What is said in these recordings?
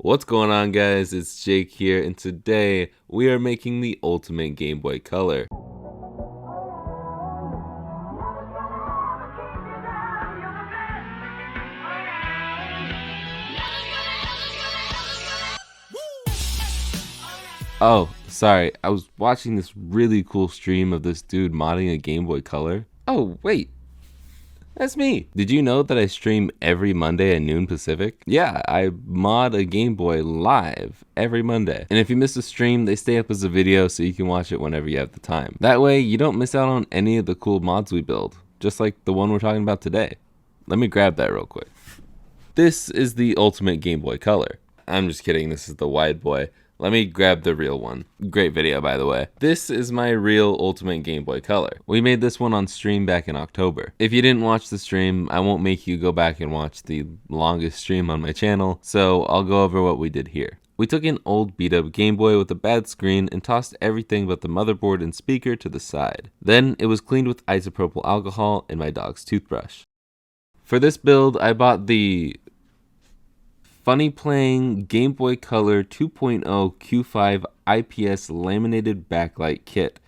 What's going on, guys? It's Jake here, and today we are making the ultimate Game Boy Color. Oh, sorry, I was watching this really cool stream of this dude modding a Game Boy Color. Oh, wait. That's me. Did you know that I stream every Monday at noon Pacific? Yeah, I mod a Game Boy live every Monday. And if you miss a stream, they stay up as a video so you can watch it whenever you have the time. That way, you don't miss out on any of the cool mods we build, just like the one we're talking about today. Let me grab that real quick. This is the ultimate Game Boy Color. I'm just kidding, this is the wide boy. Let me grab the real one. Great video, by the way. This is my real ultimate Game Boy Color. We made this one on stream back in October. If you didn't watch the stream, I won't make you go back and watch the longest stream on my channel, so I'll go over what we did here. We took an old beat up Game Boy with a bad screen and tossed everything but the motherboard and speaker to the side. Then it was cleaned with isopropyl alcohol and my dog's toothbrush. For this build, I bought the Funny Playing Game Boy Color 2.0 Q5 IPS laminated backlight kit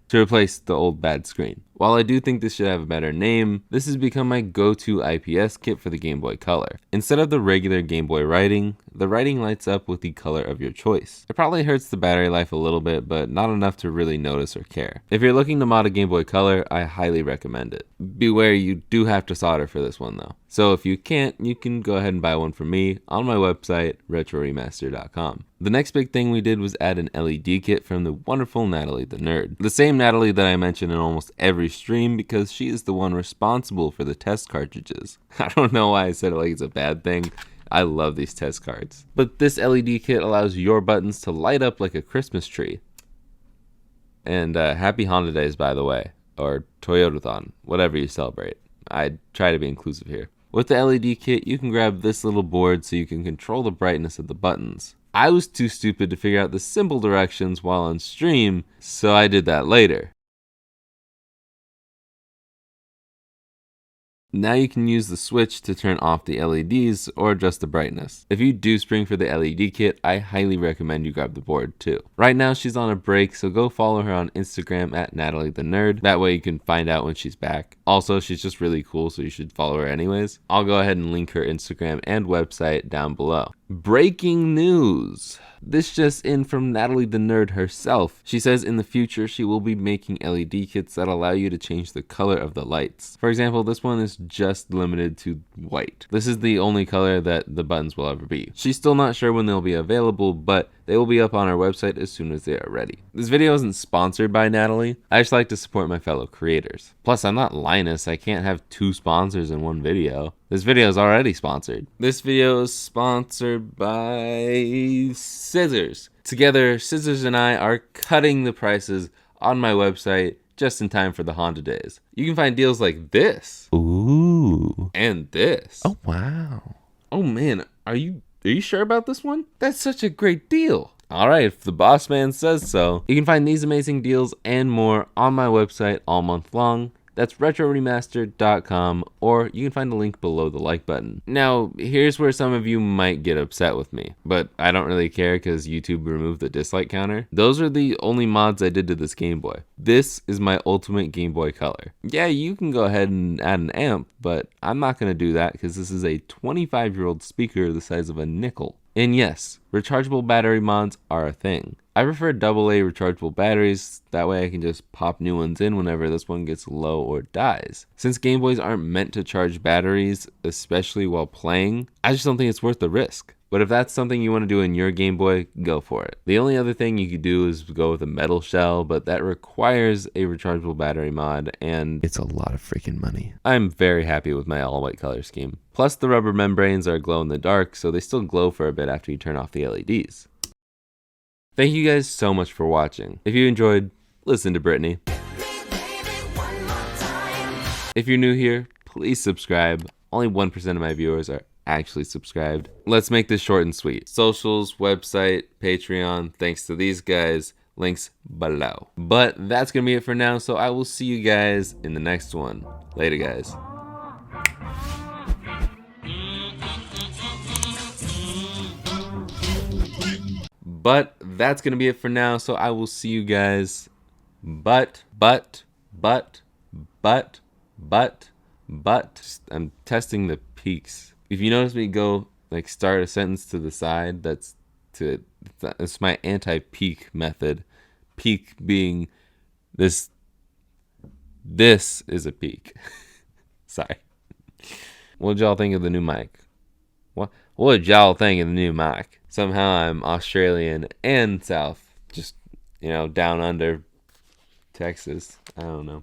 to replace the old bad screen. While I do think this should have a better name, this has become my go-to IPS kit for the Game Boy Color. Instead of the regular Game Boy writing, the writing lights up with the color of your choice. It probably hurts the battery life a little bit, but not enough to really notice or care. If you're looking to mod a Game Boy Color, I highly recommend it. Beware, you do have to solder for this one though. So if you can't, you can go ahead and buy one from me on my website, retroremaster.com. The next big thing we did was add an LED kit from the wonderful Natalie the Nerd. The same Natalie that I mention in almost every stream because she is the one responsible for the test cartridges. I don't know why I said it like it's a bad thing. I love these test cards. But this LED kit allows your buttons to light up like a Christmas tree. And happy Honda Days, by the way, or Toyotathon, whatever you celebrate. I try to be inclusive here. With the LED kit, you can grab this little board so you can control the brightness of the buttons. I was too stupid to figure out the simple directions while on stream, so I did that later. Now you can use the switch to turn off the LEDs or adjust the brightness. If you do spring for the LED kit, I highly recommend you grab the board too. Right now she's on a break, so go follow her on Instagram at Natalie the Nerd. That way you can find out when she's back. Also, she's just really cool, so you should follow her anyways. I'll go ahead and link her Instagram and website down below. Breaking news! This just in from Natalie the Nerd herself. She says in the future she will be making LED kits that allow you to change the color of the lights. For example, this one is just limited to white. This is the only color that the buttons will ever be. She's still not sure when they'll be available, but they will be up on our website as soon as they are ready. This video isn't sponsored by Natalie. I just like to support my fellow creators. Plus, I'm not Linus. I can't have two sponsors in one video. This video is already sponsored. This video is sponsored by Scissors. Together, Scissors and I are cutting the prices on my website just in time for the Honda Days. You can find deals like this. Ooh. And this. Oh, wow. Oh, man. Are you sure about this one? That's such a great deal. All right, if the boss man says so. You can find these amazing deals and more on my website all month long. That's retroremaster.com, or you can find the link below the like button. Now, here's where some of you might get upset with me, but I don't really care because YouTube removed the dislike counter. Those are the only mods I did to this Game Boy. This is my ultimate Game Boy Color. Yeah, you can go ahead and add an amp, but I'm not going to do that because this is a 25-year-old speaker the size of a nickel. And yes, rechargeable battery mods are a thing. I prefer AA rechargeable batteries, that way I can just pop new ones in whenever this one gets low or dies. Since Game Boys aren't meant to charge batteries, especially while playing, I just don't think it's worth the risk. But if that's something you want to do in your Game Boy, go for it. The only other thing you could do is go with a metal shell, but that requires a rechargeable battery mod, and it's a lot of freaking money. I'm very happy with my all-white color scheme. Plus the rubber membranes are glow in the dark, so they still glow for a bit after you turn off the LEDs. Thank you guys so much for watching. If you enjoyed, listen to Brittany. If you're new here, please subscribe. Only 1% of my viewers are actually subscribed. Let's make this short and sweet. Socials, website, Patreon, thanks to these guys, links below. But that's gonna be it for now, so I will see you guys in the next one. Later, guys. But that's going to be it for now. So I will see you guys. But. I'm testing the peaks. If you notice me go like start a sentence to the side, that's my anti-peak method. Peak being this is a peak. Sorry. What did y'all think of the new mic? What did y'all think of the new mic? Somehow I'm Australian and South, just down under Texas. I don't know.